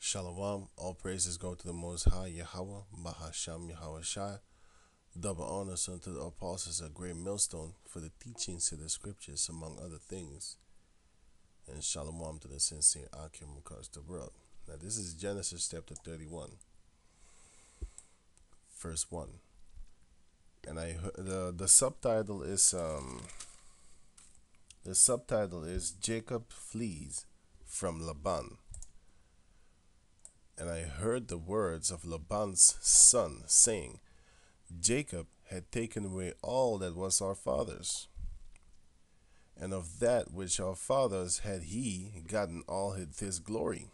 Shalom, all praises go to the Most High Yahweh, Bahasham Yahweh Shai. Double honors unto the apostles, a great millstone for the teachings of the scriptures, among other things. And Shalom to the sincere Akim across the world. Now, this is Genesis chapter 31, verse 1. And the subtitle is Jacob flees from Laban. And I heard the words of Laban's son, saying, Jacob had taken away all that was our father's, and of that which our fathers had he gotten all his glory.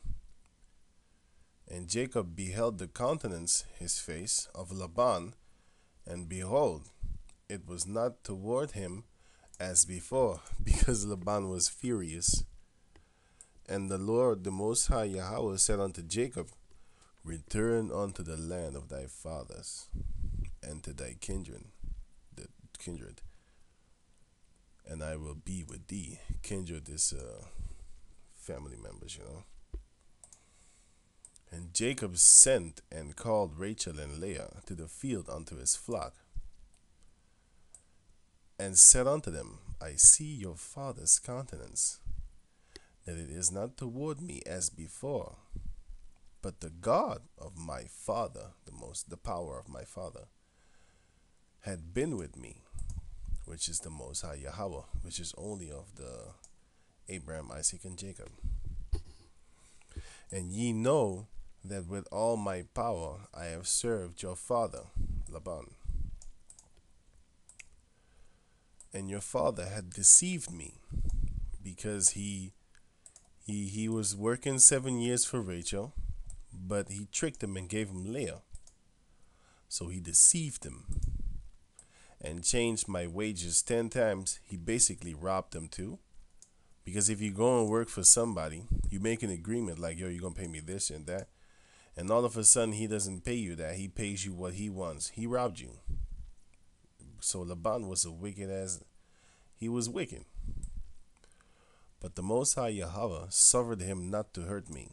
And Jacob beheld the countenance, his face, of Laban, and behold, it was not toward him as before, because Laban was furious. And the Lord, the Most High Yahweh, said unto Jacob, Return unto the land of thy fathers, and to thy kindred, and I will be with thee. Kindred is family members. And Jacob sent and called Rachel and Leah to the field unto his flock, and said unto them, I see your father's countenance, that it is not toward me as before, but the God of my father, the power of my father, had been with me, which is the Most High Yahweh, which is only of the Abraham, Isaac, and Jacob. And ye know that with all my power I have served your father, Laban. And your father had deceived me, because he was working 7 years for Rachel, but he tricked him and gave him Leah. So he deceived him and changed my wages 10 times. He basically robbed him too. Because if you go and work for somebody, you make an agreement like, yo, you're going to pay me this and that. And all of a sudden, he doesn't pay you that. He pays you what he wants. He robbed you. So Laban was he was wicked. But the Most High Yahweh suffered him not to hurt me.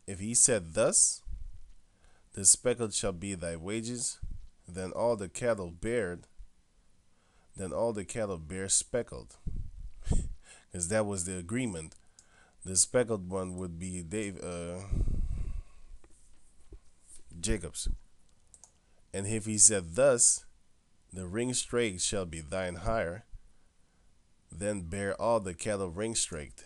If he said thus, the speckled shall be thy wages, then all the cattle bear speckled. Because that was the agreement. The speckled one would be Jacob's. And if he said thus, the ring straked shall be thine hire, then bear all the cattle ring straked.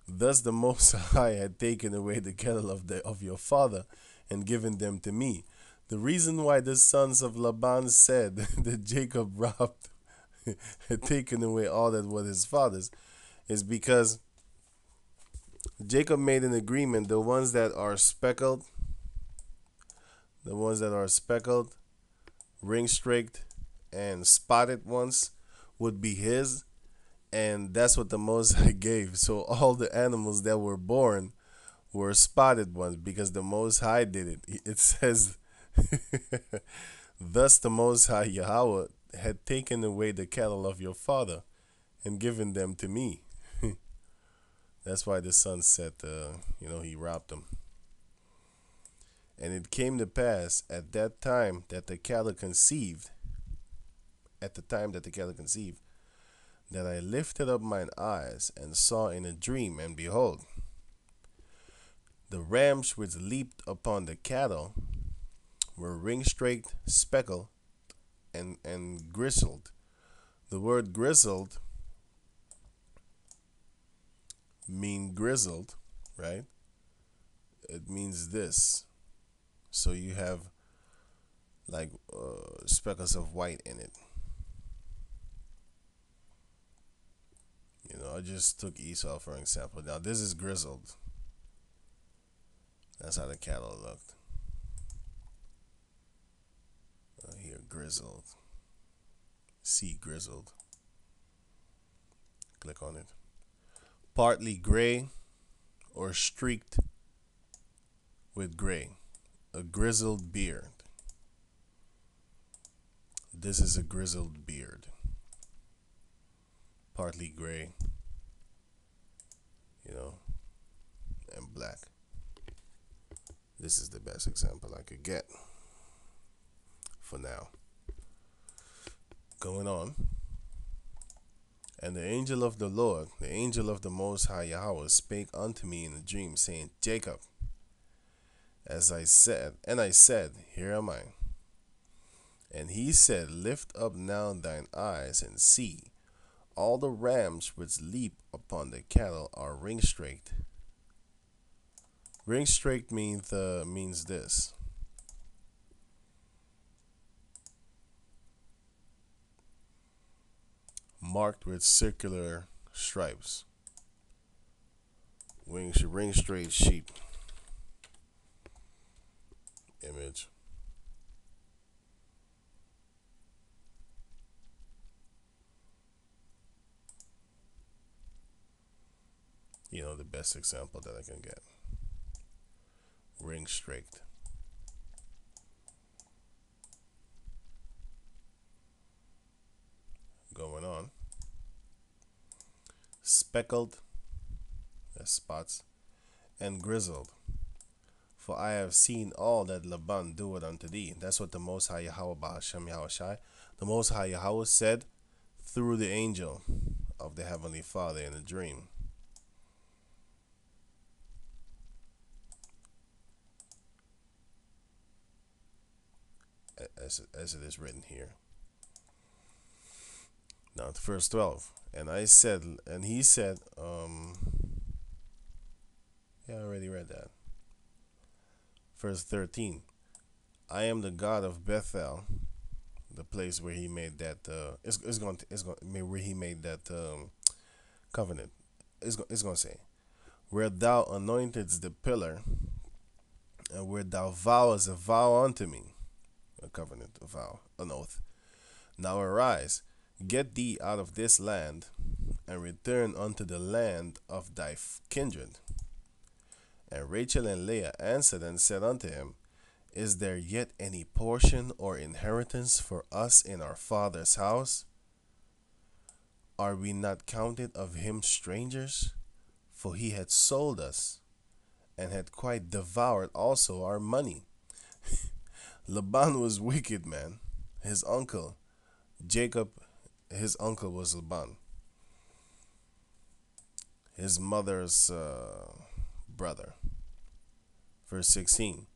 Thus the Most High had taken away the cattle of your father and given them to me. The reason why the sons of Laban said that Jacob robbed, had taken away all that was his father's, is because Jacob made an agreement. The ones that are speckled, ring streaked, and spotted ones would be his, and that's what the Most High gave. So all the animals that were born were spotted ones because the Most High did it. It says, thus the Most High Yahweh had taken away the cattle of your father and given them to me. That's why the son said, he robbed them. And it came to pass at the time that the cattle conceived, that I lifted up mine eyes and saw in a dream, and behold, the rams which leaped upon the cattle were ring-straked, speckled, and grizzled. The word grizzled mean grizzled, right? It means this. So you have like speckles of white in it. I just took Esau for example. Now this is grizzled. That's how the cattle looked. Here, grizzled. See grizzled. Click on it. Partly gray or streaked with gray. A grizzled beard. This is a grizzled beard. Partly gray. black. This is the best example I could get for now. Going on. And the angel of the Lord, the angel of the Most High Yahweh, spake unto me in a dream, saying, Jacob. As I said, and I said, Here am I. And he said, Lift up now thine eyes and see. All the rams which leap upon the cattle are ring-straked. Ring-straked means this. Marked with circular stripes. Ring-straight sheep. Image. You know, the best example that I can get. Ring-straked. Going on. Speckled, that's spots, and grizzled. For I have seen all that Laban doeth unto thee. That's what the Most High Yahweh Bahashem Yahushai, the Most High Yahweh said through the angel of the Heavenly Father in a dream. As it is written here. Now, verse 12. And I said, and he said, yeah, I already read that. Verse 13. I am the God of Bethel, the place where he made that, where he made that covenant. It's going to say, where thou anointedst the pillar, and where thou vowest a vow unto me, a covenant, a vow, an oath. Now arise, get thee out of this land, and return unto the land of thy kindred. And Rachel and Leah answered and said unto him, Is there yet any portion or inheritance for us in our father's house? Are we not counted of him strangers? For he had sold us, and had quite devoured also our money. Laban was wicked, man. His uncle, Jacob, his uncle was Laban. His mother's brother. Verse 16.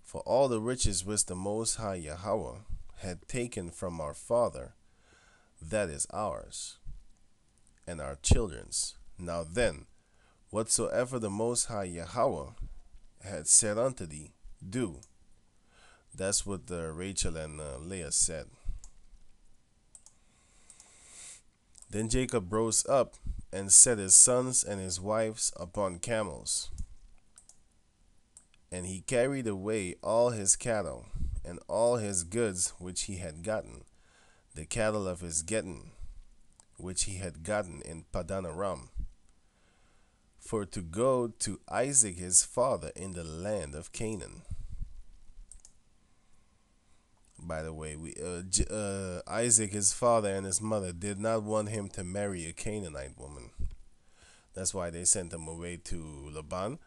For all the riches which the Most High Yahweh had taken from our father, that is ours, and our children's. Now then, whatsoever the Most High Yahweh had said unto thee, do. That's what Rachel and Leah said. Then Jacob rose up and set his sons and his wives upon camels. And he carried away all his cattle and all his goods which he had gotten, the cattle of his getting, which he had gotten in Padan Aram, for to go to Isaac his father in the land of Canaan. By the way, Isaac his father and his mother did not want him to marry a Canaanite woman. That's why they sent him away to Laban,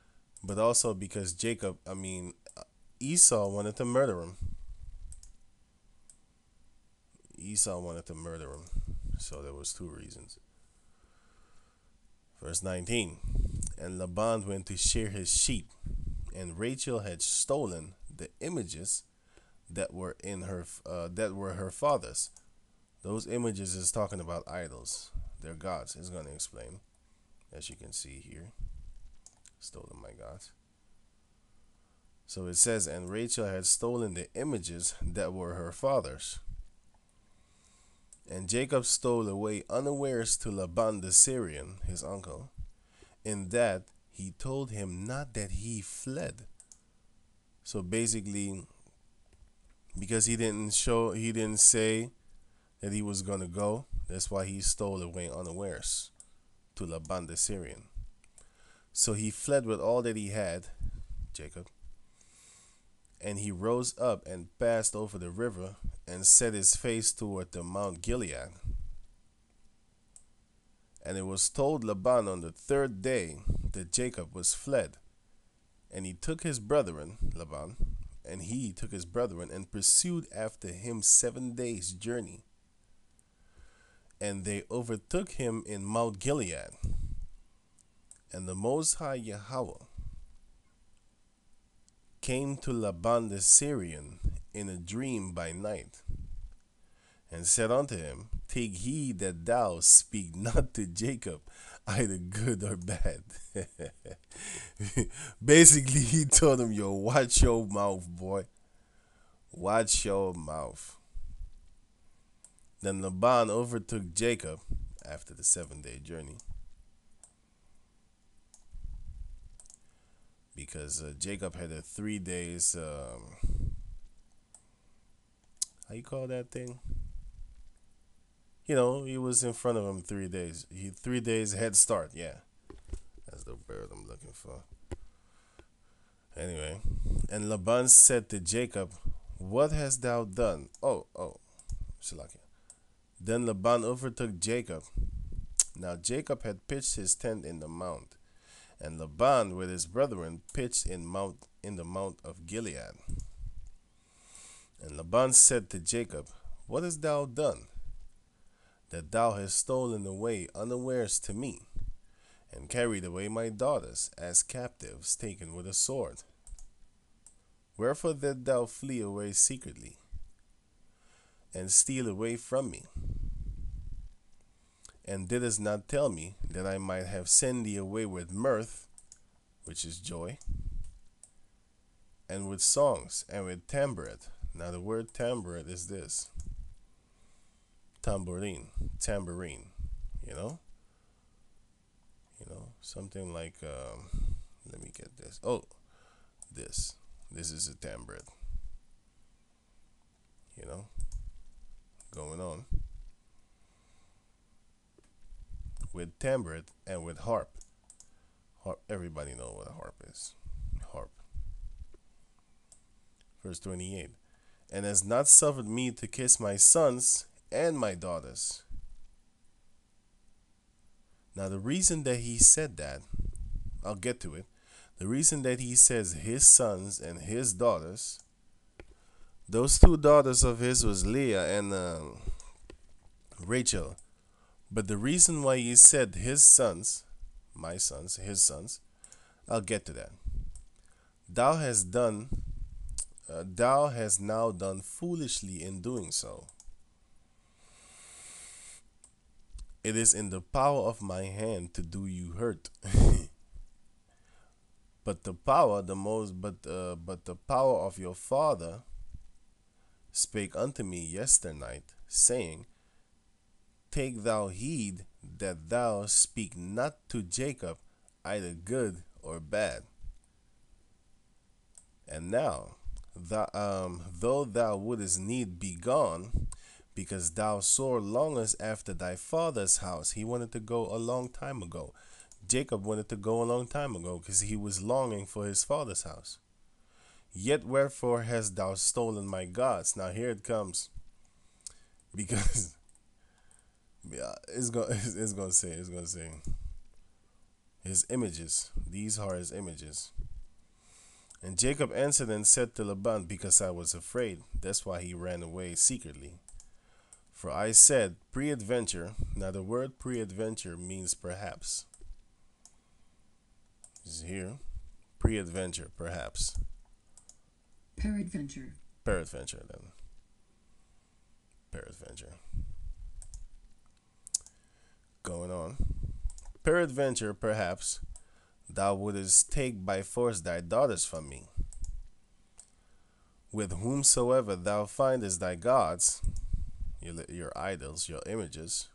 but also because Esau wanted to murder him. Esau wanted to murder him, so there was two reasons. Verse 19. And Laban went to shear his sheep, and Rachel had stolen the images that were her father's. Those images is talking about idols. They're gods. It's going to explain, as you can see here. Stolen my gods. So it says, and Rachel had stolen the images that were her father's. And Jacob stole away unawares to Laban the Syrian, his uncle, in that he told him not that he fled. So basically, because he didn't say that he was going to go, that's why he stole away unawares to Laban the Syrian. So he fled with all that he had, Jacob, and he rose up and passed over the river and set his face toward the Mount Gilead. And it was told Laban on the third day that Jacob was fled, And he took his brethren, Laban, and he took his brethren and pursued after him 7 days' journey. And they overtook him in Mount Gilead. And the Most High Yahweh came to Laban the Syrian in a dream by night, and said unto him, Take heed that thou speak not to Jacob, either good or bad. Basically, he told him, Yo, watch your mouth, boy. Watch your mouth. Then Laban overtook Jacob after the 7 day journey, because Jacob had a 3 days, how you call that thing? He was in front of him 3 days. 3 days head start. Yeah, that's the word I'm looking for. Anyway, and Laban said to Jacob, What hast thou done? Oh, Shalakia. Then Laban overtook Jacob. Now Jacob had pitched his tent in the mount, and Laban with his brethren pitched in the mount of Gilead. And Laban said to Jacob, What hast thou done, that thou hast stolen away unawares to me, and carried away my daughters as captives taken with a sword? Wherefore didst thou flee away secretly, and steal away from me? And didst not tell me, that I might have sent thee away with mirth, which is joy, and with songs, and with tambourette. Now the word tambourette is this: tambourine, tambourine. You know, something like. Let me get this. Oh, this. This is a tambourette. Going on with tambourette and with harp. Harp. Everybody know what a harp is. Harp. Verse 28. And has not suffered me to kiss my sons and my daughters. Now the reason that he said that, I'll get to it. The reason that he says his sons and his daughters, those two daughters of his was Leah and Rachel. But the reason why he said his sons, my sons, his sons, I'll get to that. Thou hast now done foolishly in doing so. It is in the power of my hand to do you hurt. But the power, but the power of your father spake unto me yesternight, saying, Take thou heed that thou speak not to Jacob either good or bad. And now, though thou wouldest need be gone, because thou sore longest after thy father's house. He wanted to go a long time ago. Jacob wanted to go a long time ago because he was longing for his father's house. Yet wherefore hast thou stolen my gods? Now here it comes. Because yeah, it's gonna say his images. These are his images. And Jacob answered and said to Laban, Because I was afraid. That's why he ran away secretly. For I said, Preadventure. Now the word preadventure means perhaps. Is here. Preadventure, perhaps. Peradventure. Peradventure, then. Peradventure. Going on. Peradventure, perhaps, thou wouldest take by force thy daughters from me. With whomsoever thou findest thy gods, your idols, your images,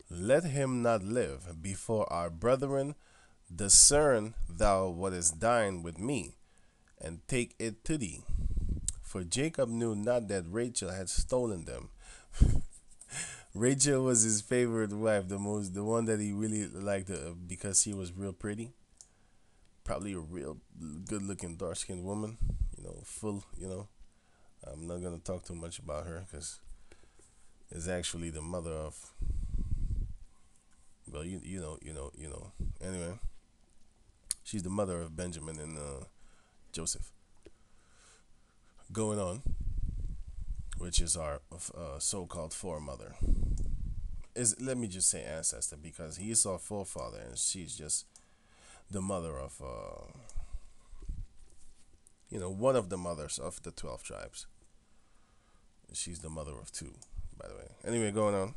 let him not live. Before our brethren discern thou what is thine with me, and take it to thee. For Jacob knew not that Rachel had stolen them. Rachel was his favorite wife, the one that he really liked, because she was real pretty. Probably a real good-looking, dark-skinned woman. Full. I'm not gonna talk too much about her because it's actually the mother of. Well, you know. Anyway, She's the mother of Benjamin and Joseph. Going on, which is our so-called foremother. Is let me just say ancestor because he's our forefather and she's just the mother of one of the mothers of the 12 tribes. She's the mother of two, by the way. Anyway, going on.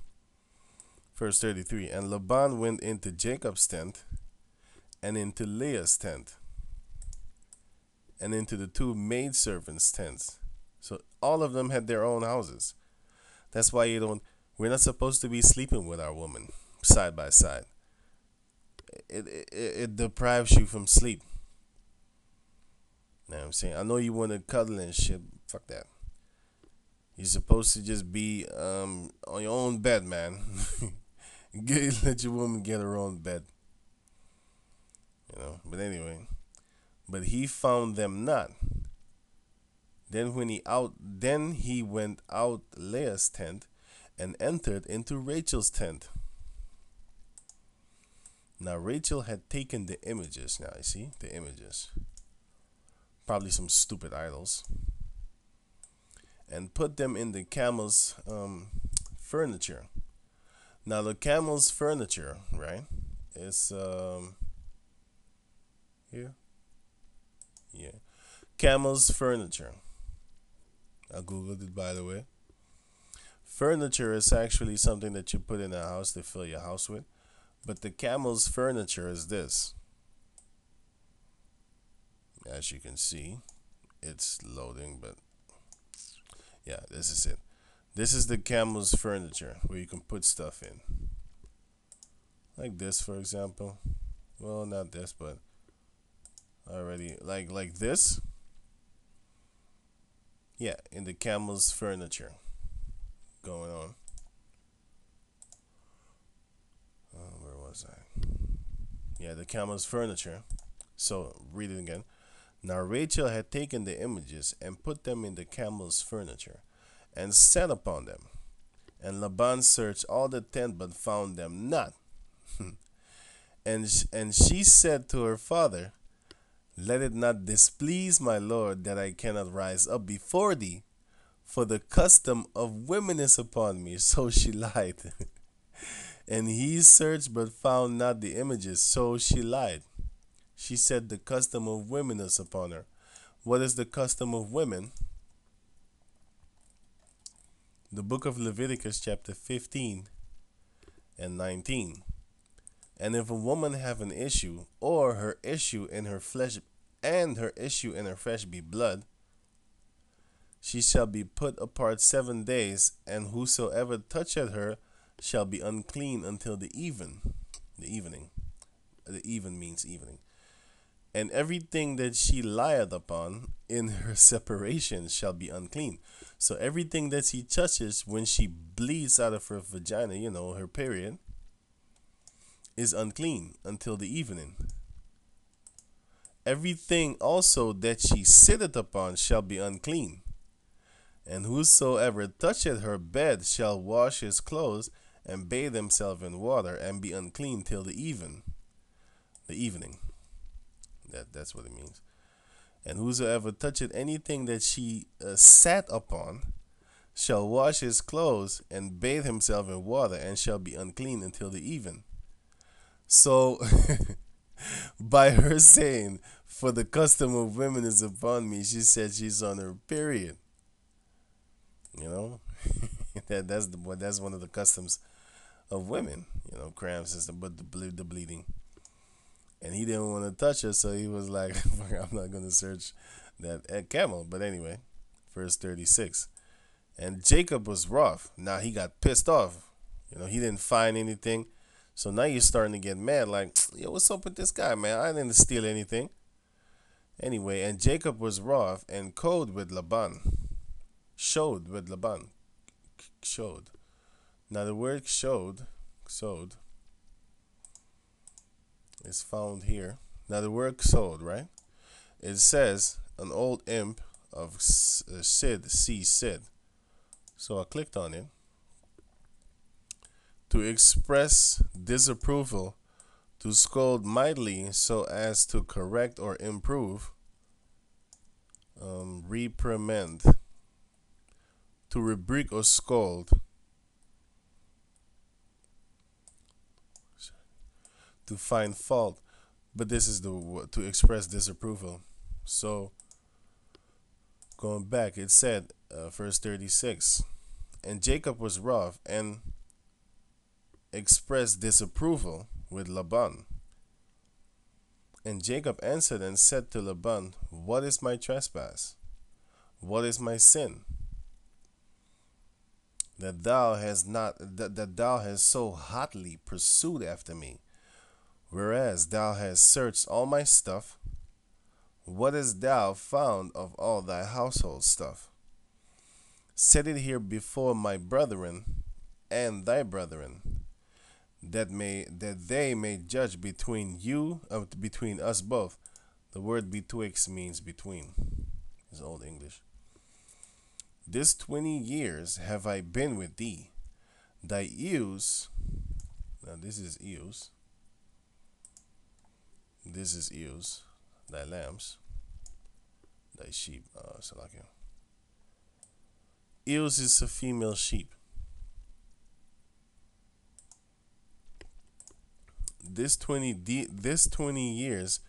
Verse 33. And Laban went into Jacob's tent and into Leah's tent and into the two maidservants' tents. So all of them had their own houses. That's why we're not supposed to be sleeping with our woman side by side. It deprives you from sleep. You know what I'm saying? I know you want to cuddle and shit. Fuck that. You're supposed to just be on your own bed, man. Let your woman get her own bed. But anyway. But he found them not. Then he went out Leah's tent and entered into Rachel's tent. Now Rachel had taken the images. Now you see the images. Probably some stupid idols. And put them in the camel's furniture. Now the camel's furniture, right, is here. Yeah. Camel's furniture. I googled it, by the way. Furniture is actually something that you put in a house to fill your house with. But the camel's furniture is this. As you can see, it's loading, but yeah, this is it. This is the camel's furniture where you can put stuff in. Like this, for example. Well, not this, but already like this. Yeah, in the camel's furniture. Going on. Where was I? Yeah, the camel's furniture. So, read it again. Now Rachel had taken the images and put them in the camel's furniture and sat upon them. And Laban searched all the tent but found them not. and she said to her father, let it not displease my lord that I cannot rise up before thee, for the custom of women is upon me. So she lied. And he searched but found not the images. So she lied. She said the custom of women is upon her. What is the custom of women? The book of Leviticus chapter 15 and 19. And if a woman have an issue, or her issue in her flesh, and her issue in her flesh be blood, she shall be put apart 7 days, and whosoever toucheth her shall be unclean until the even. The evening. The even means evening. And everything that she lieth upon in her separation shall be unclean. So everything that she touches when she bleeds out of her vagina, her period, is unclean until the evening. Everything also that she sitteth upon shall be unclean. And whosoever toucheth her bed shall wash his clothes and bathe himself in water and be unclean till the evening. That's what it means. And whosoever toucheth anything that she sat upon shall wash his clothes and bathe himself in water and shall be unclean until the even. So, by her saying, for the custom of women is upon me, she said she's on her period. That's one of the customs of women. Cramps is the bleeding. And he didn't want to touch her, so he was like, I'm not going to search that camel. But anyway, verse 36. And Jacob was wroth. Now he got pissed off. He didn't find anything. So now you're starting to get mad, like, yo, what's up with this guy, man? I didn't steal anything. Anyway, and Jacob was wroth and showed with Laban. Showed. Now the word showed is found here. Now the word showed, right? It says an old imp of Sid. So I clicked on it to express disapproval to scold mightily so as to correct or improve, reprimand, to rebuke or scold, to find fault. But this is the to express disapproval. So going back, it said, verse 36, and Jacob was wroth and expressed disapproval with Laban. And Jacob answered and said to Laban, what is my trespass? What is my sin? That thou hast so hotly pursued after me, whereas thou hast searched all my stuff. What hast thou found of all thy household stuff? Set it here before my brethren and thy brethren, that they may judge between between us both. The word betwixt means between. It's Old English. This 20 years have I been with thee. Thy ewes, now this is ewes. This is ewes, thy lambs, thy sheep. Salakia. Ewes is a female sheep. This 20 years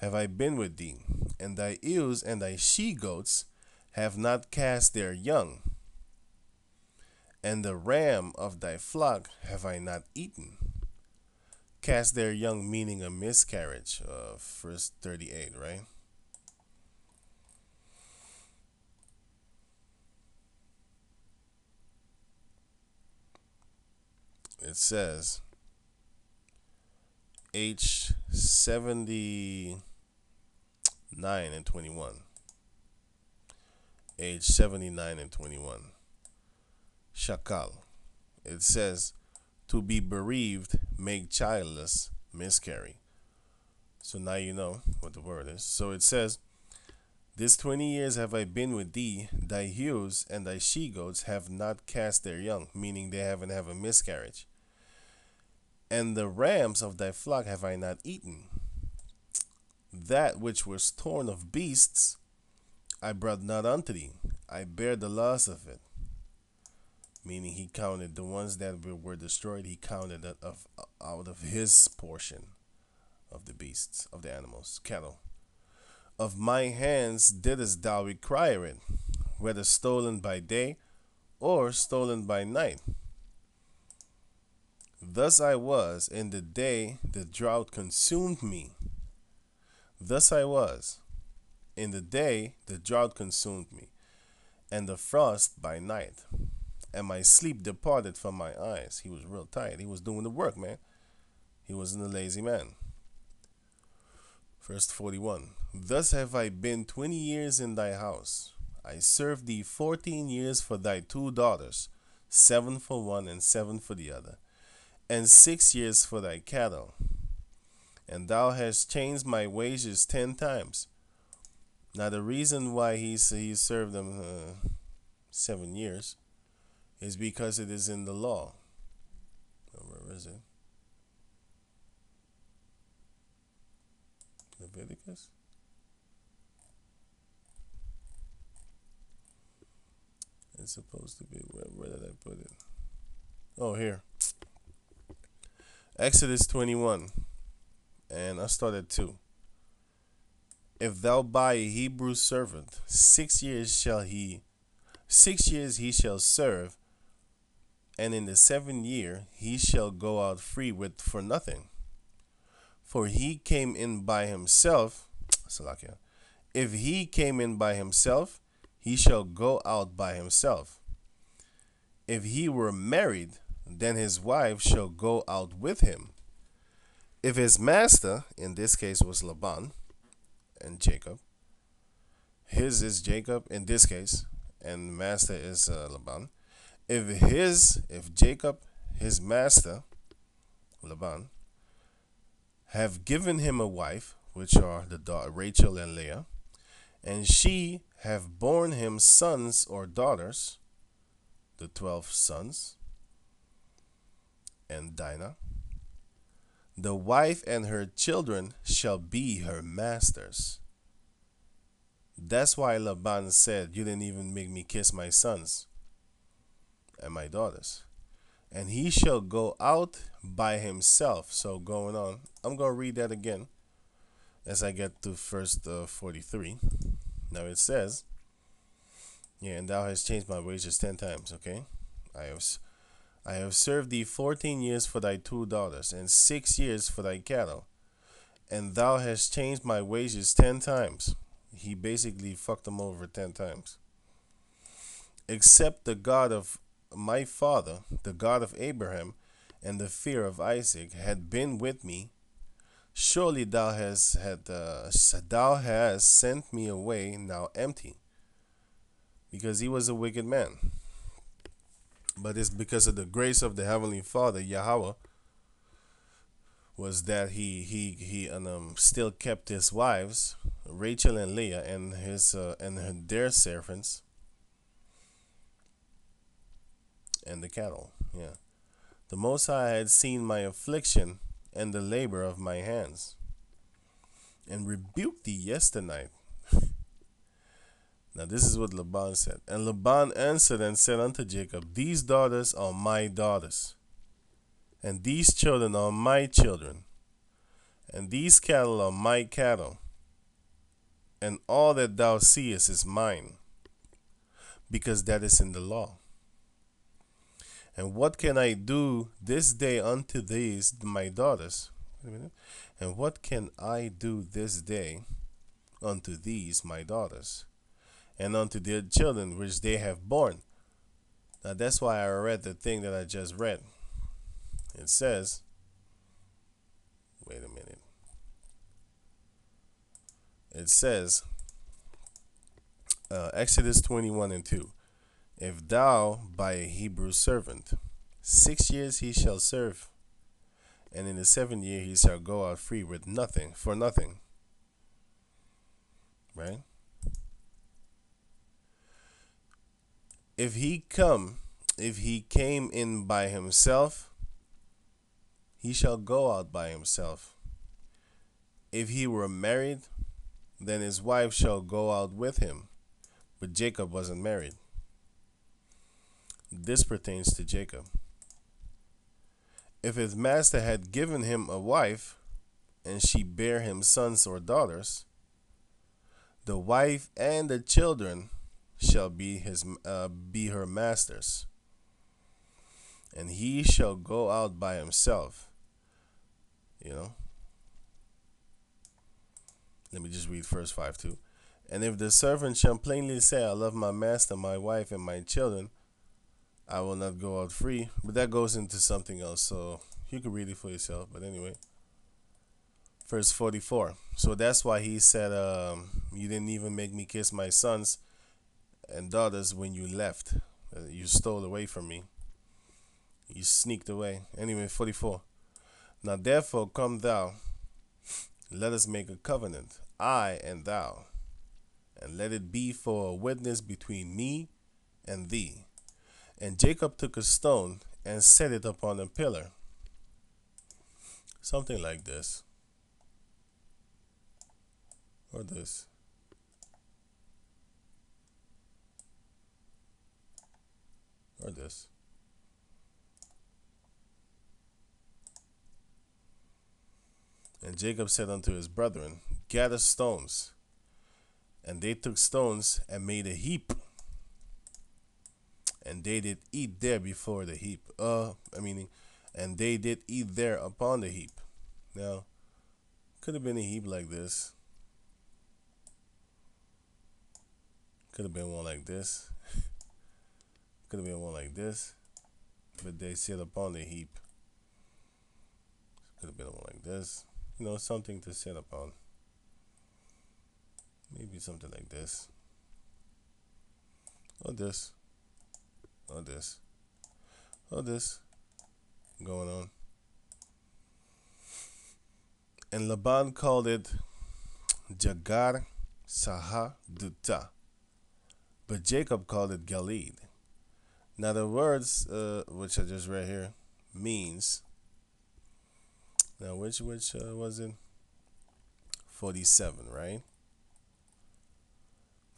have I been with thee, and thy ewes and thy she goats have not cast their young, and the ram of thy flock have I not eaten. Cast their young meaning a miscarriage, verse 38, right? It says, H 79 and 21. Age 79 and 21. Shakal. It says, to be bereaved, make childless, miscarry. So now you know what the word is. So it says, this 20 years have I been with thee, thy ewes and thy she goats have not cast their young, meaning they haven't have a miscarriage. And the rams of thy flock have I not eaten. That which was torn of beasts I brought not unto thee. I bear the loss of it. Meaning he counted the ones that were destroyed, he counted that out of his portion of the beasts, of the animals, cattle. Of my hands didst thou require it, whether stolen by day or stolen by night. Thus I was in the day the drought consumed me. Thus I was in the day the drought consumed me, and the frost by night, and my sleep departed from my eyes. He was real tired. He was doing the work, man. He wasn't a lazy man. Verse 41. Thus have I been 20 years in thy house. I served thee 14 years for thy two daughters, 7 for one and 7 for the other, and 6 years for thy cattle. And thou hast changed my wages 10 times. Now the reason why he served them 7 years is because it is in the law. Where is it? Leviticus? It's supposed to be, where did I put it? Oh, here. Exodus 21. And I started 2. If thou buy a Hebrew servant, 6 years he shall serve, and in the 7th year he shall go out free for nothing. For he came in by himself, Salakia. If he came in by himself, he shall go out by himself. If he were married, then his wife shall go out with him. If his master, in this case was Laban and Jacob, his is Jacob in this case, and master is Laban. If Jacob, his master, Laban, have given him a wife, which are the Rachel and Leah, and she have borne him sons or daughters, the 12 sons, and Dinah, The wife and her children shall be her masters. That's why Laban said, "You didn't even make me kiss my sons and my daughters." And he shall go out by himself. So going on, I'm going to read that again as I get to first 43. Now it says, yeah, and thou hast changed my wages 10 times, okay? I have I have served thee 14 years for thy 2 daughters, and 6 years for thy cattle, and thou hast changed my wages 10 times. He basically fucked them over 10 times. Except the God of my father, the God of Abraham, and the fear of Isaac had been with me, surely thou hast sent me away now empty, because he was a wicked man. But it's because of the grace of the heavenly Father, Yahweh, was that he still kept his wives, Rachel and Leah, and their servants, and the cattle. Yeah, the Most High had seen my affliction and the labor of my hands, and rebuked thee yesternight. Now this is what Laban said. And Laban answered and said unto Jacob, These daughters are my daughters, and these children are my children, and these cattle are my cattle, and all that thou seest is mine, because that is in the law. And what can I do this day unto these my daughters? Wait a minute. And what can I do this day unto these my daughters, and unto their children which they have borne? Now that's why I read the thing that I just read. It says, wait a minute. It says, Exodus 21:2. If thou buy a Hebrew servant, 6 years he shall serve, and in the 7th year he shall go out free with nothing, for nothing. Right? If he came in by himself, he shall go out by himself. If he were married, then his wife shall go out with him. But Jacob wasn't married. This pertains to Jacob. If his master had given him a wife, and she bare him sons or daughters, the wife and the children shall be her masters, and he shall go out by himself. You know. Let me just read verse 5 too. And if the servant shall plainly say, I love my master, my wife, and my children, I will not go out free. But that goes into something else, so you can read it for yourself. But anyway, verse 44. So that's why he said, you didn't even make me kiss my sons and daughters when you left. You stole away from me. You sneaked away. Anyway, 44. Now therefore come thou, let us make a covenant, I and thou, and let it be for a witness between me and thee. And Jacob took a stone and set it upon a pillar. Something like this. Or this. Or this. And Jacob said unto his brethren, Gather stones. And they took stones and made a heap. And they did eat there before the heap. And they did eat there upon the heap. Now, could have been a heap like this. Could have been one like this. Could have been one like this. But they sit upon the heap. Could have been one like this. You know, something to sit upon. Maybe something like this. Or this. Or this. Or this. Going on. And Laban called it Jagar Sahaduta. But Jacob called it Gilead. Now the words which I just read here means Now, which was it? 47, right?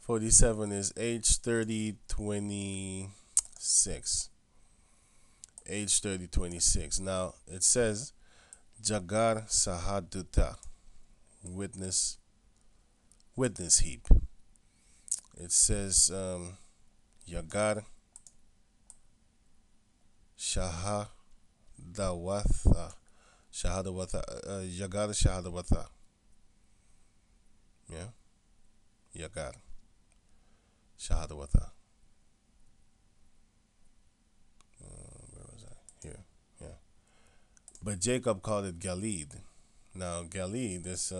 47 is H3026. H3026. Now it says Jagar Sahaduta, witness witness heap. It says Yagar Shahadawatha Shahadawatha Yagar Shahadawatha. Yeah, Yagar Shahadawatha. Where was I? Here. Yeah. But Jacob called it Galid. Now Galid is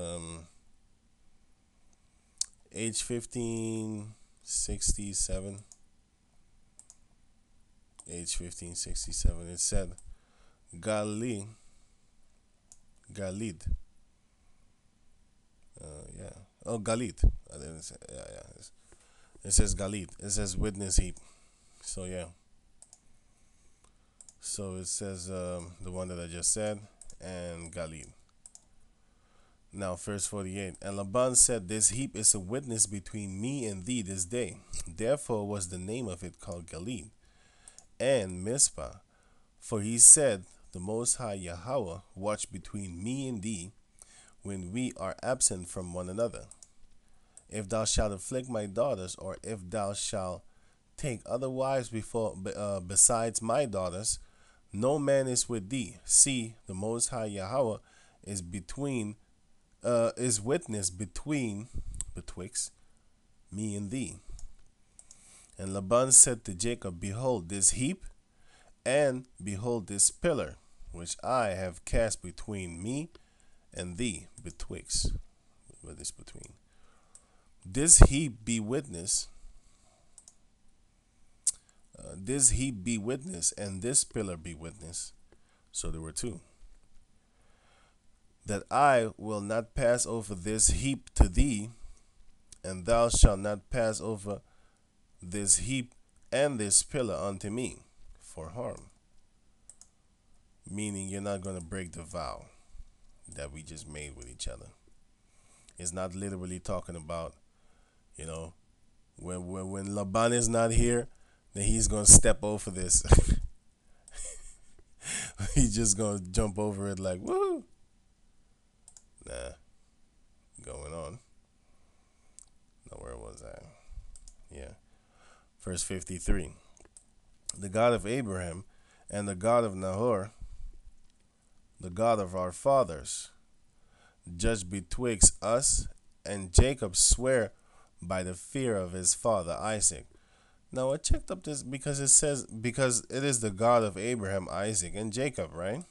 age 1567. Age 1567. It said Gali Galid. Yeah. Oh, Galit. I didn't say. Yeah, yeah. It says Galit. It says witness heap. So yeah. So it says the one that I just said and Galit. Now, verse 48. And Laban said, This heap is a witness between me and thee this day. Therefore was the name of it called Galit and Mizpah. For he said, The Most High Yahweh watch between me and thee when we are absent from one another. If thou shalt afflict my daughters, or if thou shalt take other wives besides my daughters, no man is with thee. See, the Most High Yahweh is is witness betwixt me and thee. And Laban said to Jacob, Behold this heap, and behold this pillar, which I have cast between me and thee, betwixt. What is between? This heap be witness. This heap be witness, and this pillar be witness. So there were two. That I will not pass over this heap to thee, and thou shalt not pass over this heap and this pillar unto me for harm. Meaning you're not going to break the vow that we just made with each other. It's not literally talking about, you know, when Laban is not here, then he's going to step over this. He's just going to jump over it like, woo. Nah, going on. Now, where was I? Yeah. Verse 53. The God of Abraham and the God of Nahor, the God of our fathers, judge betwixt us, and Jacob swear by the fear of his father Isaac. Now I checked up this because it says, because it is the God of Abraham, Isaac, and Jacob, right?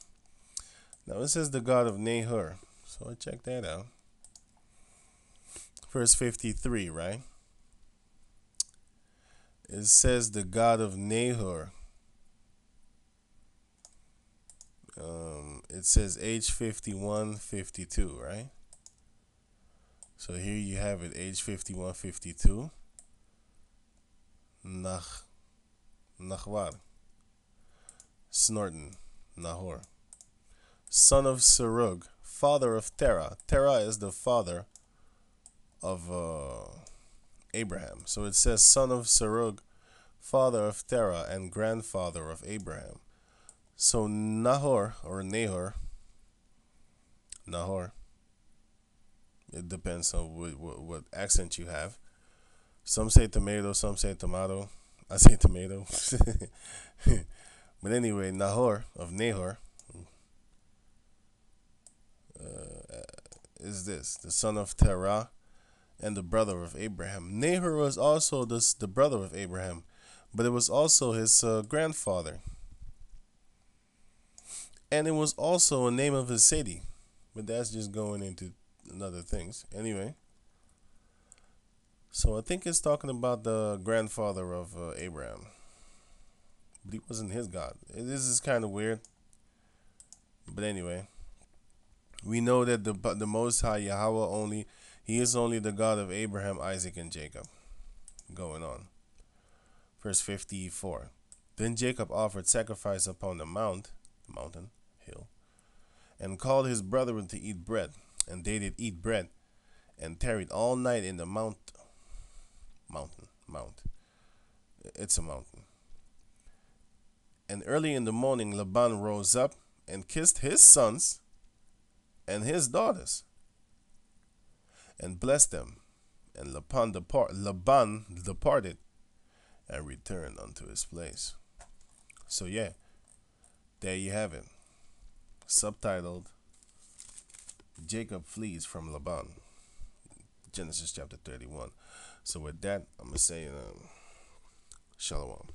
Now it says the God of Nahor. So I checked that out. Verse 53, right? It says the God of Nahor. It says age 51, 52, right? So here you have it, age 51, 52. Nachwar. Snorton. Nahor. Son of Serug, father of Terah. Terah is the father of Abraham. So it says son of Serug, father of Terah, and grandfather of Abraham. So Nahor, Nahor, it depends on what accent you have. Some say tomato, some say tomato. I say tomato. But anyway, Nahor of Nahor is this, the son of Terah and the brother of Abraham. Nahor was also the brother of Abraham, but it was also his grandfather. And it was also a name of a city. But that's just going into another things. Anyway, so I think it's talking about the grandfather of Abraham. But he wasn't his God. This is kind of weird. But anyway, we know that the Most High Yahweh he is only the God of Abraham, Isaac, and Jacob. Going on. Verse 54. Then Jacob offered sacrifice upon the mountain, hill, and called his brethren to eat bread. And they did eat bread, and tarried all night in the mount. It's a mountain. And early in the morning Laban rose up and kissed his sons and his daughters, and blessed them. And Laban departed and returned unto his place. So yeah, there you have it. Subtitled, Jacob flees from Laban. Genesis chapter 31. So with that, I'm going to say, Shalom.